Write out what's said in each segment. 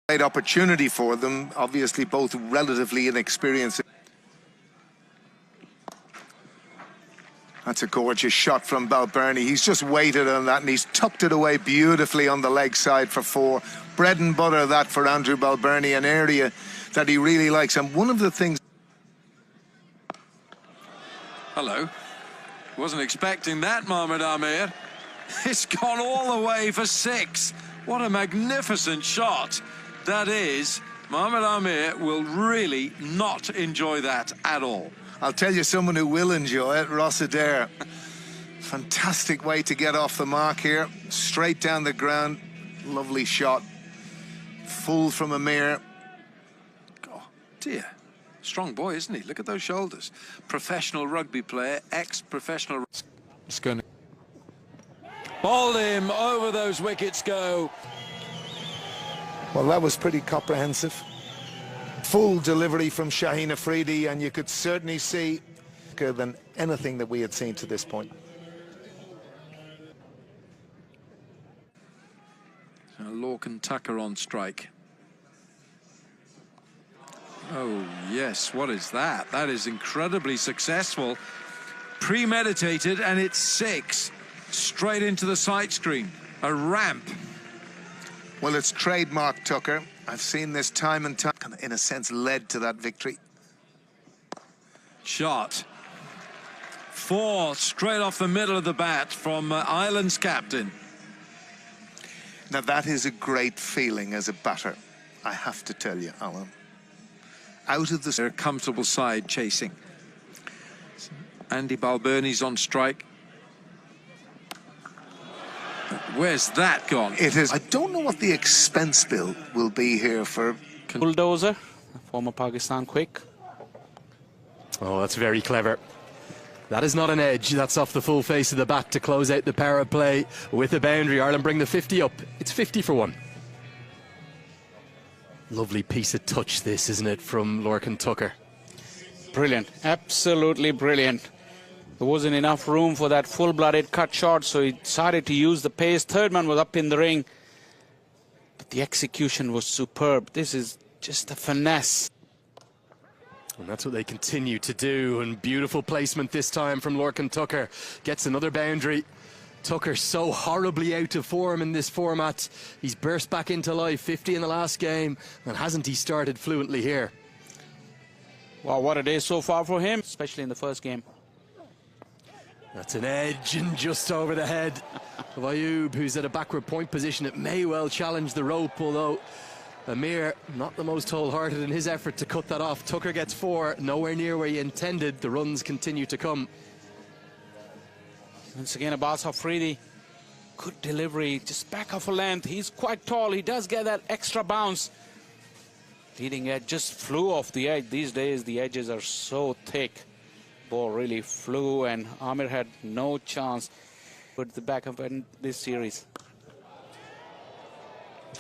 Great opportunity for them, obviously both relatively inexperienced. That's a gorgeous shot from Balbirnie. He's just waited on that and he's tucked it away beautifully on the leg side for 4. Bread and butter that for Andrew Balbirnie, an area that he really likes. And one of the things... Hello. Wasn't expecting that, Mohamed Amir. It's gone all the way for 6. What a magnificent shot that is. Mohamed Amir will really not enjoy that at all. I'll tell you someone who will enjoy it, Ross Adair. Fantastic way to get off the mark here. Straight down the ground. Lovely shot. Full from Amir. Oh, dear. Strong boy, isn't he? Look at those shoulders. Professional rugby player, ex-professional. It's going to... Bowled him, over those wickets go. Well, that was pretty comprehensive. Full delivery from Shaheen Afridi, and you could certainly see than anything that we had seen to this point. So Lorcan Tucker on strike. Oh, yes, what is that? That is incredibly successful. Premeditated, and it's 6. Straight into the sight screen. A ramp. Well, it's trademark Tucker. I've seen this time and time, in a sense, led to that victory. Shot. 4 straight off the middle of the bat from Ireland's captain. Now, that is a great feeling as a batter, I have to tell you, Alan. Out of the... They're a comfortable side chasing. Andy Balbirnie's on strike. Where's that gone? It is. I don't know what the expense bill will be here for... Bulldozer, former Pakistan quick. Oh, that's very clever. That is not an edge. That's off the full face of the bat to close out the power play with a boundary. Ireland bring the 50 up. It's 50 for 1. Lovely piece of touch this, isn't it, from Lorcan Tucker? Brilliant. Absolutely brilliant. There wasn't enough room for that full-blooded cut shot, so he decided to use the pace. Third man was up in the ring. But the execution was superb. This is just a finesse. And that's what they continue to do. And beautiful placement this time from Lorcan Tucker. Gets another boundary. Tucker so horribly out of form in this format. He's burst back into life, 50 in the last game. And hasn't he started fluently here? Wow, what a day so far for him, especially in the first game. That's an edge and just over the head of Ayub, who's at a backward point position. It may well challenge the rope, although Amir not the most wholehearted in his effort to cut that off. Tucker gets 4, nowhere near where he intended. The runs continue to come. Once again, Abbas Afridi, good delivery, just back off a length. He's quite tall, he does get that extra bounce. Leading edge just flew off the edge. These days the edges are so thick. Ball really flew and Amir had no chance with the backup in this series.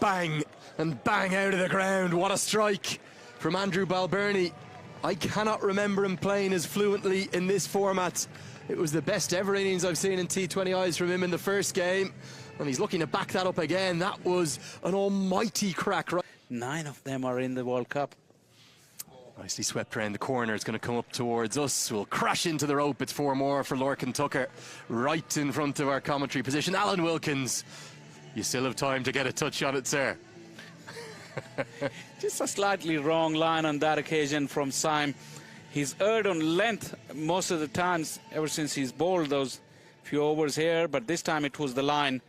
Bang and bang out of the ground. What a strike from Andrew Balbirnie. I cannot remember him playing as fluently in this format. It was the best ever innings I've seen in T20 eyes from him in the first game, and he's looking to back that up again. That was an almighty crack. 9 of them are in the World Cup. Nicely swept around the corner. It's going to come up towards us. We'll crash into the rope. It's 4 more for Lorcan Tucker, right in front of our commentary position. Alan Wilkins, you still have time to get a touch on it, sir. Just a slightly wrong line on that occasion from Syme. He's erred on length most of the times ever since he's bowled those few overs here, but this time it was the line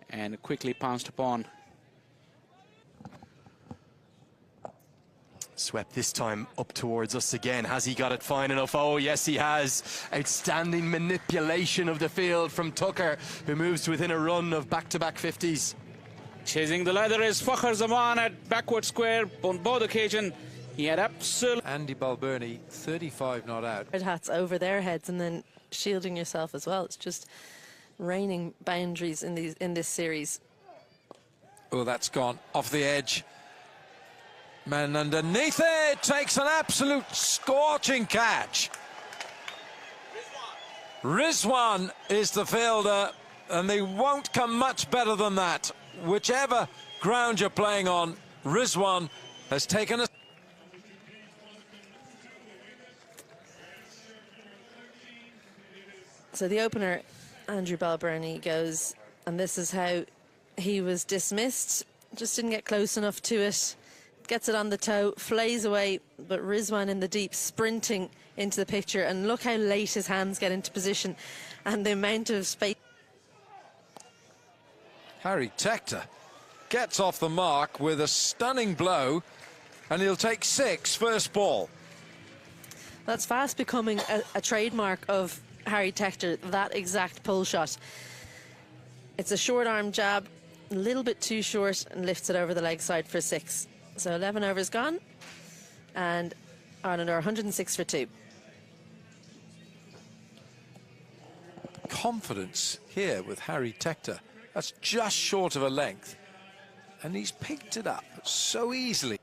and quickly pounced upon. Swept this time up towards us again. Has he got it fine enough? Oh, yes, he has. Outstanding manipulation of the field from Tucker, who moves to within a run of back-to-back 50s. Chasing the leather is Fakhar Zaman at backward square on both occasions. He had absolute... Andy Balbirnie, 35 not out. Red hats over their heads and then shielding yourself as well. It's just raining boundaries in this series. Oh, that's gone off the edge. Man underneath it takes an absolute scorching catch. Rizwan is the fielder, and they won't come much better than that. Whichever ground you're playing on, Rizwan has taken a... So the opener, Andrew Balbirnie, goes, and this is how he was dismissed. Just didn't get close enough to it. Gets it on the toe, flays away, but Rizwan in the deep, sprinting into the picture. And look how late his hands get into position and the amount of space. Harry Tector gets off the mark with a stunning blow, and he'll take 6 first ball. That's fast becoming a trademark of Harry Tector, that exact pull shot. It's a short arm jab, a little bit too short, and lifts it over the leg side for 6. So 11 overs gone, and Ireland are 106 for 2. Confidence here with Harry Tector. That's just short of a length, and he's picked it up so easily.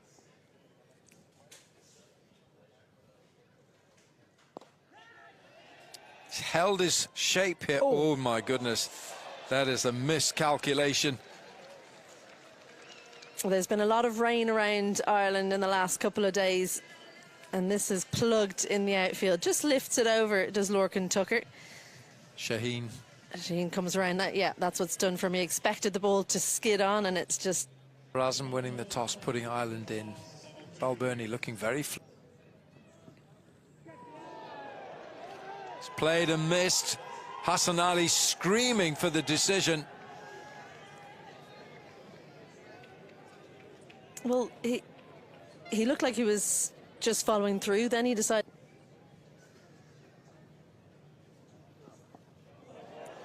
He's held his shape here. Oh my goodness, that is a miscalculation. There's been a lot of rain around Ireland in the last couple of days, and this is plugged in the outfield. Just lifts it over, does Lorcan Tucker. Shaheen comes around that. Yeah, that's what's done for me. Expected the ball to skid on, and it's just... Razum winning the toss, putting Ireland in. Balbirnie looking very... He's played and missed. Hassan Ali screaming for the decision. Well, he looked like he was just following through. Then he decided...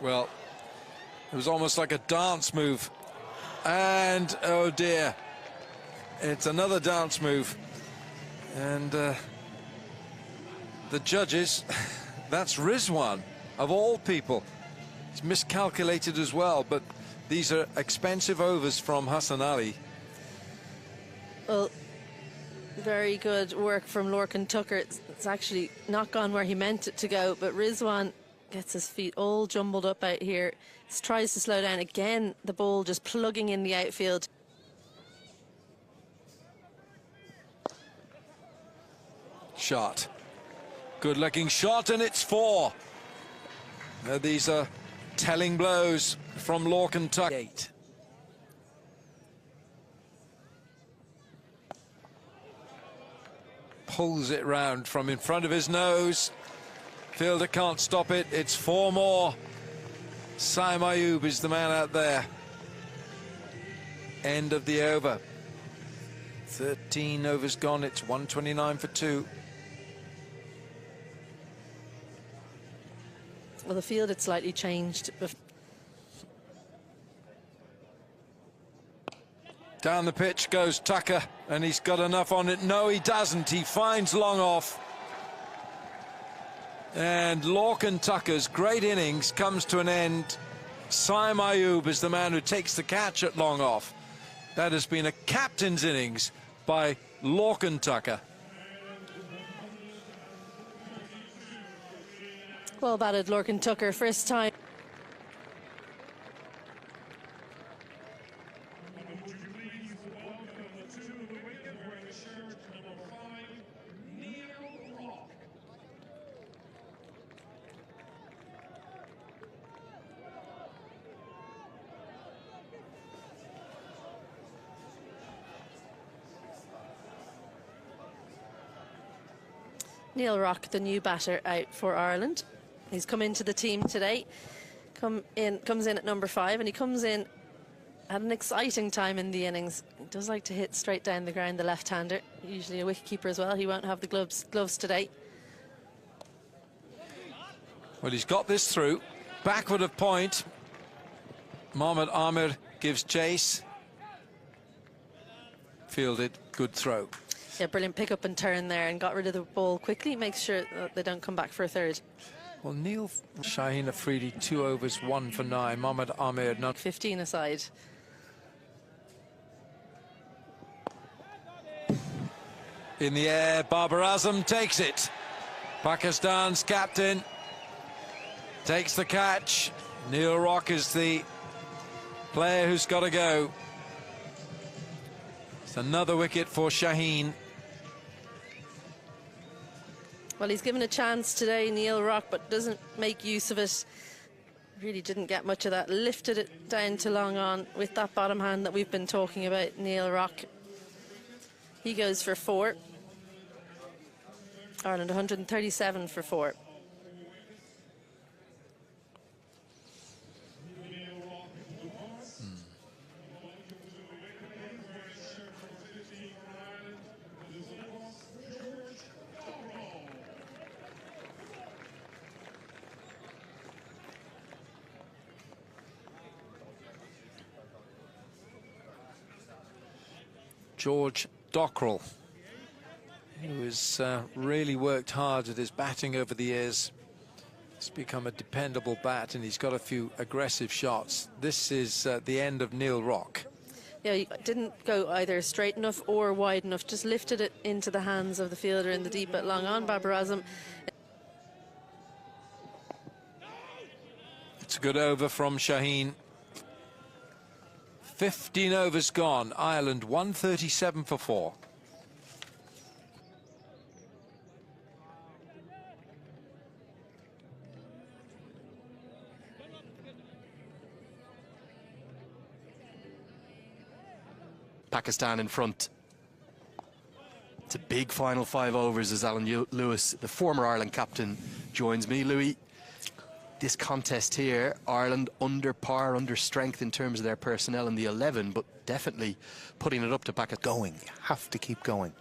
Well, it was almost like a dance move. And, oh dear, it's another dance move. And the judges, that's Rizwan, of all people. He's miscalculated as well, but these are expensive overs from Hassan Ali. Well, very good work from Lorcan Tucker. It's actually not gone where he meant it to go, but Rizwan gets his feet all jumbled up out here. Tries to slow down again. The ball just plugging in the outfield. Shot. Good looking shot, and it's 4. Now, these are telling blows from Lorcan Tucker. 8. Pulls it round from in front of his nose. Fielder can't stop it. It's 4 more. Saim Ayub is the man out there. End of the over. 13 overs gone. It's 129 for 2. Well, the field had slightly changed. Down the pitch goes Tucker, and he's got enough on it. No, he doesn't. He finds long off. And Lorcan Tucker's great innings comes to an end. Saim Ayub is the man who takes the catch at long off. That has been a captain's innings by Lorcan Tucker. Well batted, Lorcan Tucker, first time. Neil Rock, the new batter, out for Ireland. He's come into the team today. Comes in at number 5, and he comes in at an exciting time in the innings. He does like to hit straight down the ground, the left-hander. Usually a wicketkeeper as well. He won't have the gloves today. Well, he's got this through. Backward of point. Mohamed Amir gives chase. Fielded, good throw. Yeah, brilliant pick up and turn there, and got rid of the ball quickly. Makes sure that they don't come back for a third. Well, Neil Shaheen Afridi, 2 overs, 1 for 9. Mohamed Amir, not 15 aside. in the air. Babar Azam takes it. Pakistan's captain takes the catch. Neil Rock is the player who's got to go. It's another wicket for Shaheen. Well, he's given a chance today, Neil Rock, but doesn't make use of it. Really didn't get much of that. Lifted it down to long on with that bottom hand that we've been talking about, Neil Rock. He goes for 4. Ireland 137 for 4. George Dockrell, who has really worked hard at his batting over the years. He's become a dependable bat, and he's got a few aggressive shots. This is the end of Neil Rock. Yeah, he didn't go either straight enough or wide enough, just lifted it into the hands of the fielder in the deep at long on, Babar Azam. It's a good over from Shaheen. 15 overs gone. Ireland 137 for 4. Pakistan in front. It's a big final 5 overs as Alan Lewis, the former Ireland captain, joins me. Louis, this contest here, Ireland under par, under strength in terms of their personnel in the 11, but definitely putting it up to Pakistan. Going, you have to keep going.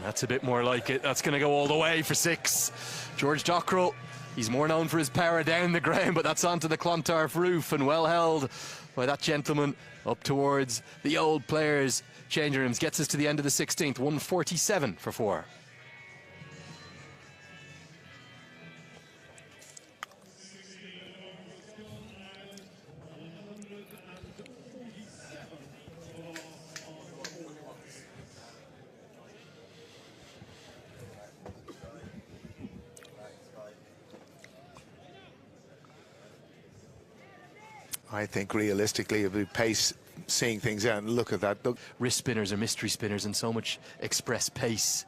That's a bit more like it. That's going to go all the way for 6. George Dockrell, he's more known for his power down the ground, but that's onto the Clontarf roof and well held by that gentleman up towards the old players' changing rooms. Gets us to the end of the 16th, 147 for 4. I think realistically, if we pace seeing things out and look at that. Look. Wrist spinners are mystery spinners and so much express pace.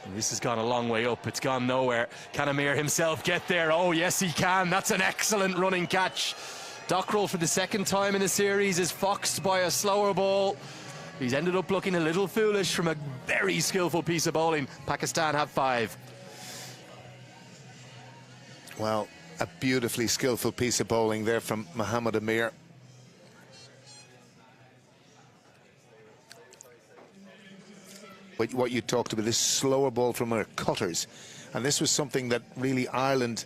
And this has gone a long way up. It's gone nowhere. Can Amir himself get there? Oh, yes, he can. That's an excellent running catch. Dockrell, for the second time in the series, is foxed by a slower ball. He's ended up looking a little foolish from a very skillful piece of bowling. Pakistan have 5. Well, a beautifully skillful piece of bowling there from Mohammed Amir. What you talked about, this slower ball from our cutters, and this was something that really Ireland,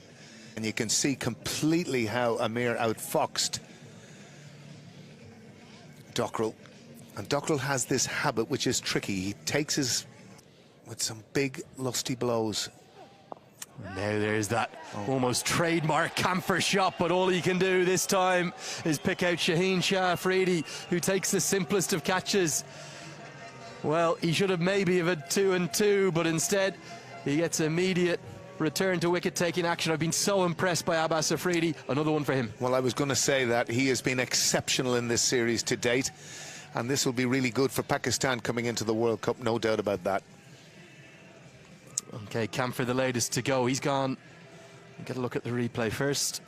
and you can see completely how Amir outfoxed Dockrell. And Dockrell has this habit which is tricky. He takes his with some big lusty blows. Now there's that almost trademark camphor shot, but all he can do this time is pick out Shaheen Shah Afridi, who takes the simplest of catches. Well, he should have maybe have had 2 and 2, but instead he gets immediate return to wicket-taking action. I've been so impressed by Abbas Afridi. Another one for him. Well, I was going to say that he has been exceptional in this series to date, and this will be really good for Pakistan coming into the World Cup, no doubt about that. Okay, Camphor the latest to go. He's gone. Get a look at the replay first.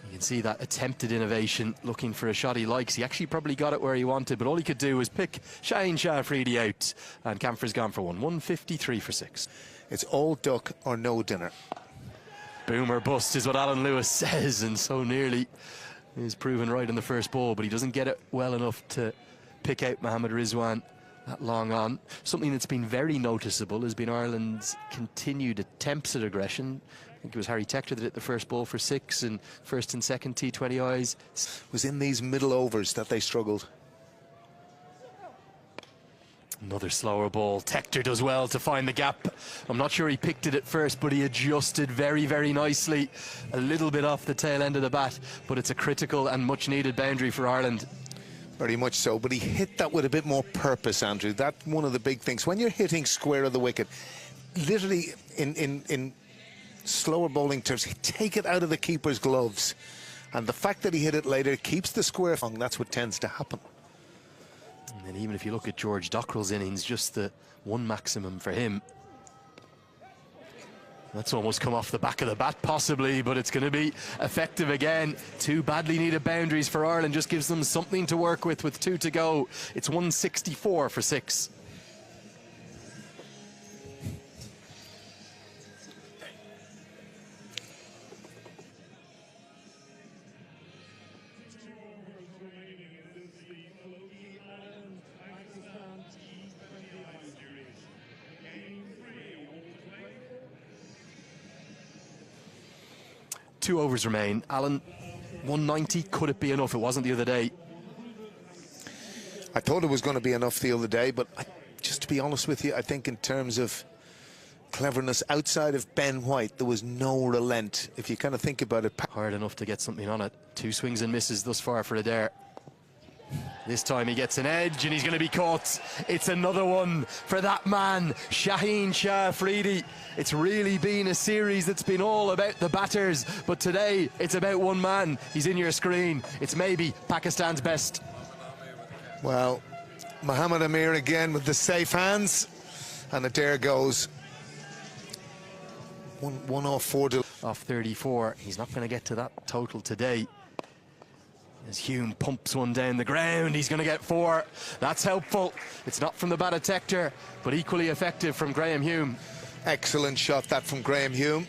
You can see that attempted innovation, looking for a shot he likes. He actually probably got it where he wanted, but all he could do was pick Shaheen Shah Afridi out, and Camphor's gone for 153 for 6. It's all duck or no dinner. Boom or bust is what Alan Lewis says, and so nearly is proven right in the first ball, but he doesn't get it well enough to pick out Mohammad Rizwan that long on. Something that's been very noticeable has been Ireland's continued attempts at aggression. I think it was Harry Tector that hit the first ball for 6 in first and second T20 eyes. It was in these middle overs that they struggled. Another slower ball. Tector does well to find the gap. I'm not sure he picked it at first, but he adjusted very, very nicely. A little bit off the tail end of the bat, but it's a critical and much needed boundary for Ireland. Very much so, but he hit that with a bit more purpose, Andrew. That's one of the big things. When you're hitting square of the wicket, literally in slower bowling terms, take it out of the keeper's gloves. And the fact that he hit it later keeps the square. That's what tends to happen. And then even if you look at George Dockrell's innings, just the one maximum for him. That's almost come off the back of the bat, possibly, but it's going to be effective again. 2 badly needed boundaries for Ireland, just gives them something to work with 2 to go. It's 164 for 6. Two overs remain. Alan, 190, could it be enough? It wasn't the other day. I thought it was going to be enough the other day, but just to be honest with you, I think in terms of cleverness outside of Ben White, there was no relent. If you kind of think about it. Hard enough to get something on it. 2 swings and misses thus far for Adair. This time he gets an edge and he's going to be caught. It's another one for that man, Shaheen Shah Afridi. It's really been a series that's been all about the batters, but today it's about one man. He's in your screen. It's maybe Pakistan's best. Well, Mohammad Amir again with the safe hands, and Adair goes 1 off 4 off 34. He's not going to get to that total today. As Hume pumps one down the ground, he's going to get 4. That's helpful. It's not from the bat detector, but equally effective from Graham Hume. Excellent shot that from Graham Hume.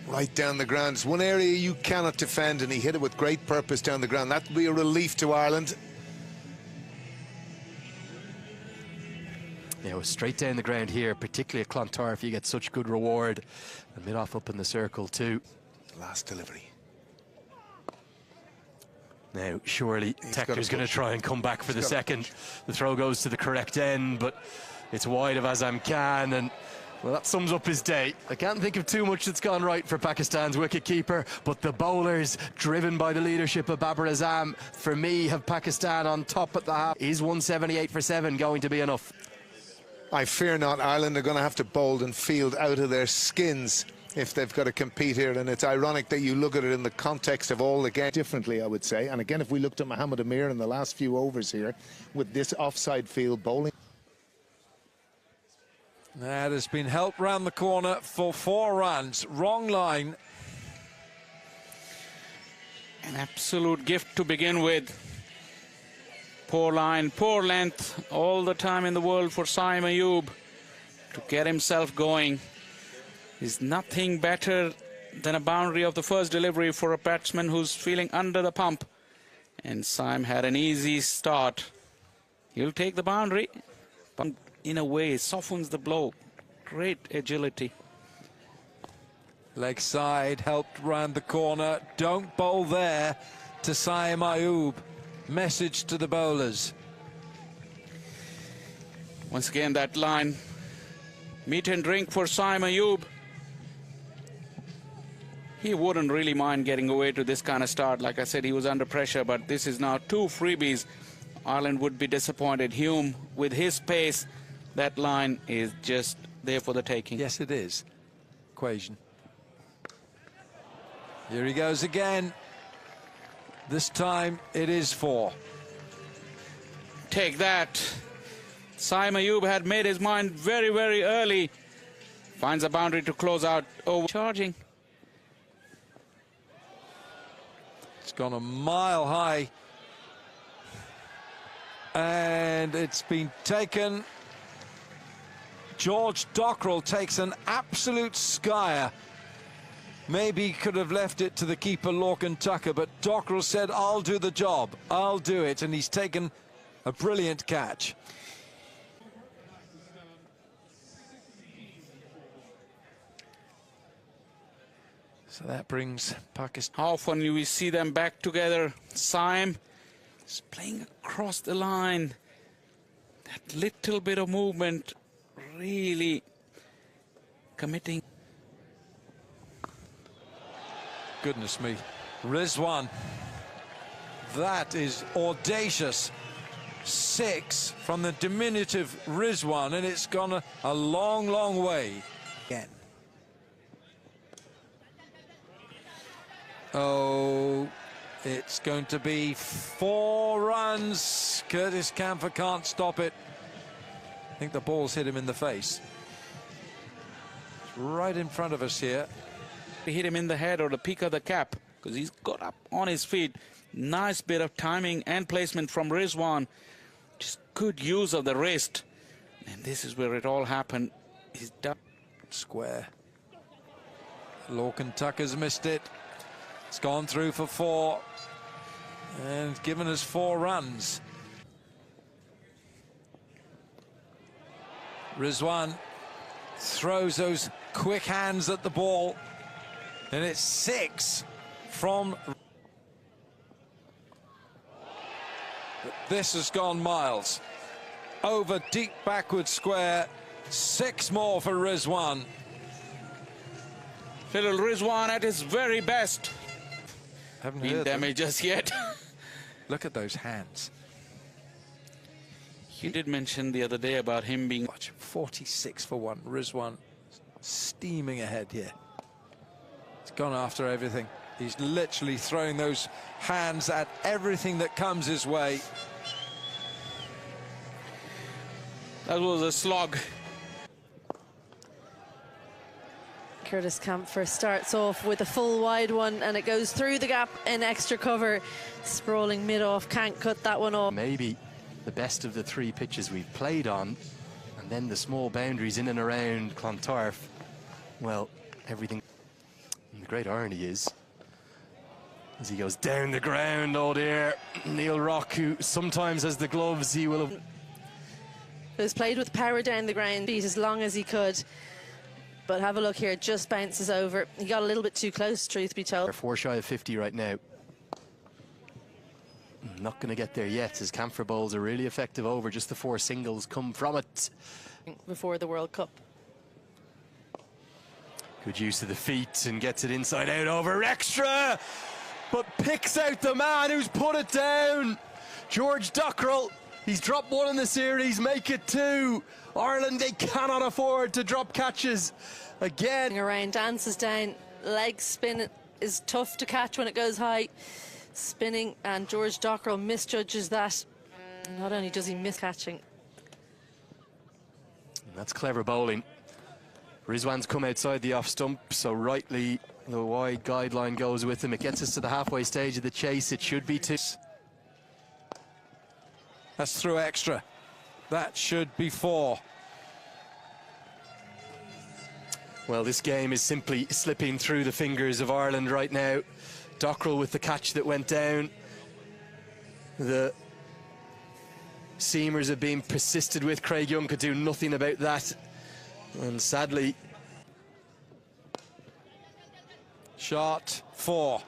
Right down the ground. It's one area you cannot defend, and he hit it with great purpose down the ground. That would be a relief to Ireland. Yeah, it was straight down the ground here, particularly at Clontarf. You get such good reward. And mid-off up in the circle too. Last delivery. Now, surely Tector's going to try and come back for the second. The throw goes to the correct end, but it's wide of Azam Khan, and well, that sums up his day. I can't think of too much that's gone right for Pakistan's wicketkeeper, but the bowlers, driven by the leadership of Babar Azam, for me, have Pakistan on top at the half. Is 178 for 7 going to be enough? I fear not. Ireland are going to have to bowl and field out of their skins if they've got to compete here, and it's ironic that you look at it in the context of all the games differently, I would say. And again, if we looked at Mohammad Amir in the last few overs here with this offside field bowling. That has been helped round the corner for 4 runs. Wrong line. An absolute gift to begin with. Poor line, poor length, all the time in the world for Saim Ayub to get himself going. Is nothing better than a boundary of the first delivery for a batsman who's feeling under the pump. And Saim had an easy start. He'll take the boundary, but in a way softens the blow. Great agility. Leg side, helped round the corner. Don't bowl there to Saim Ayub. Message to the bowlers. Once again, that line. Meat and drink for Saim Ayub. He wouldn't really mind getting away to this kind of start. Like I said, he was under pressure, but this is now 2 freebies. Ireland would be disappointed. Hume, with his pace, that line is just there for the taking. Yes, it is. Equation. Here he goes again. This time it is 4. Take that. Saim Ayub had made his mind very, very early. Finds a boundary to close out. Overcharging. It's gone a mile high. And it's been taken. George Dockrell takes an absolute skyer. Maybe he could have left it to the keeper, Lorcan Tucker, but Dockrell said, I'll do the job. I'll do it. And he's taken a brilliant catch. So that brings Pakistan. How often do we see them back together? Saim is playing across the line. That little bit of movement really committing. Goodness me. Rizwan. That is audacious. 6 from the diminutive Rizwan, and it's gone a long, long way. Again. Oh, it's going to be 4 runs. Curtis Camphor can't stop it. I think the ball's hit him in the face. It's right in front of us here. He hit him in the head or the peak of the cap because he's got up on his feet. Nice bit of timing and placement from Rizwan. Just good use of the wrist. And this is where it all happened. He's done. Square. Lorcan Tucker's missed it. It's gone through for 4 and given us 4 runs. Rizwan throws those quick hands at the ball, and it's 6 from. But this has gone miles. Over deep backward square. 6 more for Rizwan. Little Rizwan at his very best. Haven't Been heard them. damaged just yet. Look at those hands. You did mention the other day about him being... Watch, 46 for 1. Rizwan steaming ahead here. He's gone after everything. He's literally throwing those hands at everything that comes his way. That was a slog. Curtis Camphor starts off with a full wide one, and it goes through the gap in extra cover. Sprawling mid-off, can't cut that one off. Maybe the best of the 3 pitches we've played on, and then the small boundaries in and around Clontarf. Well, everything. And the great irony is, as he goes down the ground, oh dear, Neil Rock, who sometimes has the gloves, he will have... It was played with power down the ground, beat as long as he could. But have a look here, it just bounces over. He got a little bit too close, truth be told. They're 4 shy of 50 right now. Not going to get there yet, as Camphor bowls are really effective over. Just the 4 singles come from it. Before the World Cup. Good use of the feet and gets it inside out over extra, but picks out the man who's put it down. George Dockrell. He's dropped 1 in the series, make it 2. Ireland, they cannot afford to drop catches again. Around, dances down, leg spin is tough to catch when it goes high. Spinning, and George Dockrell misjudges that. Not only does he miss catching. That's clever bowling. Rizwan's come outside the off stump, so rightly the wide guideline goes with him. It gets us to the halfway stage of the chase. It should be 2. That's through extra. That should be 4. Well, this game is simply slipping through the fingers of Ireland right now. Dockrell with the catch that went down. The seamers have been persisted with. Craig Young could do nothing about that. And sadly... Shot 4.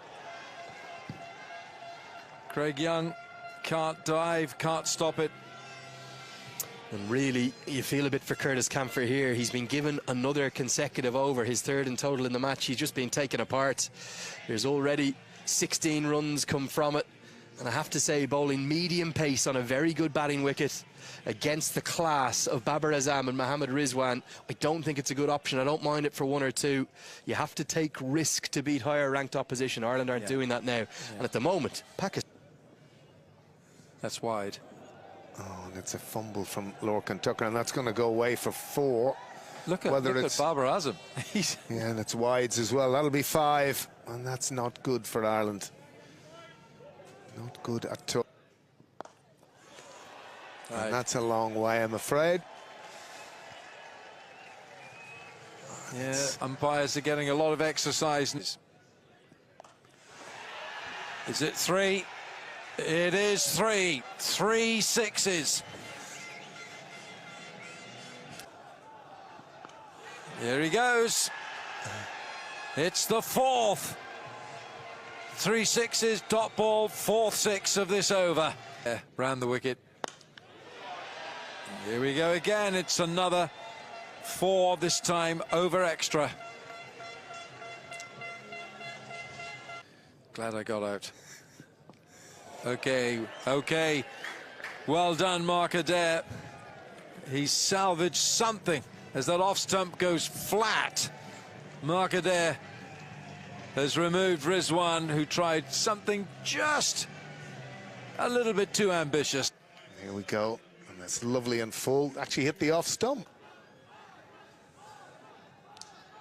Craig Young can't dive, can't stop it. And really, you feel a bit for Curtis Camphor here. He's been given another consecutive over, his 3rd in total in the match. He's just been taken apart. There's already 16 runs come from it. And I have to say, bowling medium pace on a very good batting wicket against the class of Babar Azam and Mohammad Rizwan. I don't think it's a good option. I don't mind it for 1 or 2. You have to take risk to beat higher ranked opposition. Ireland aren't doing that now. And at the moment, Pakistan. That's wide. Oh, and it's a fumble from Lorcan Tucker, and that's going to go away for 4. Look at Babar Azam. Yeah, and it's wides as well. That'll be 5, and that's not good for Ireland. Not good at all. Right. And that's a long way, I'm afraid. Yeah, umpires are getting a lot of exercise. Is it 3? It is 3. 3 sixes. Here he goes. It's the 4th. 3 sixes, dot ball, 4th 6 of this over. Yeah, round the wicket. Here we go again. It's another 4, this time over extra. Glad I got out. Okay, okay. Well done, Mark Adair. He's salvaged something as that off stump goes flat. Mark Adair has removed Rizwan, who tried something just a little bit too ambitious. Here we go. And that's lovely and full. Actually hit the off stump.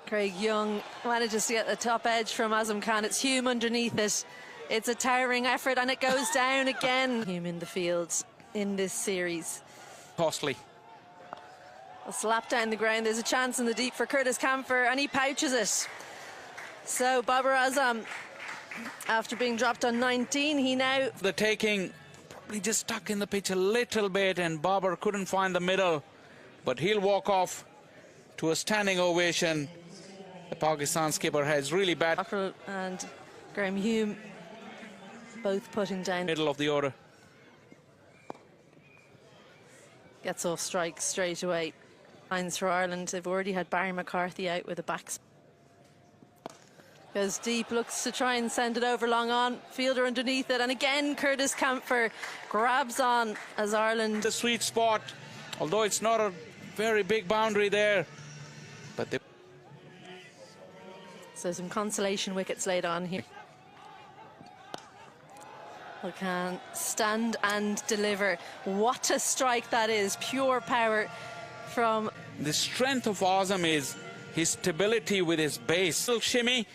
Craig Young manages to get the top edge from Azam Khan. It's Hume underneath it. It's a towering effort, and it goes down again. Hume in the field in this series. Costly. A slap down the ground. There's a chance in the deep for Curtis Camphor, and he pouches it. So Babar Azam, after being dropped on 19, he now... The taking probably just stuck in the pitch a little bit, and Babar couldn't find the middle. But he'll walk off to a standing ovation. The Pakistan skipper has really bad... Cockrell and Graham Hume both putting down... Middle of the order. Gets off strike straight away. Lines for Ireland. They've already had Barry McCarthy out with a back. Goes deep, looks to try and send it over long on. Fielder underneath it, and again Curtis Camphor grabs on as Ireland... The sweet spot, although it's not a very big boundary there. But they... So some consolation wickets laid on here. Can stand and deliver. What a strike that is. Pure power from... The strength of Azam is his stability with his base. Little shimmy,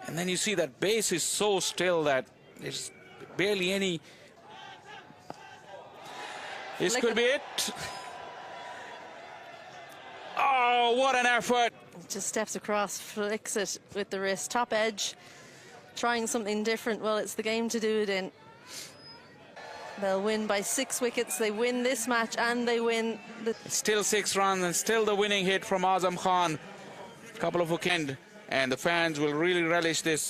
and then you see that base is so still that there's barely any... This could be it. Oh, what an effort. Just steps across, flicks it with the wrist. Top edge, trying something different. Well, it's the game to do it in. They'll win by 6 wickets. They win this match and they win the... Still 6 runs and still the winning hit from Azam Khan. A couple of wickets, and the fans will really relish this.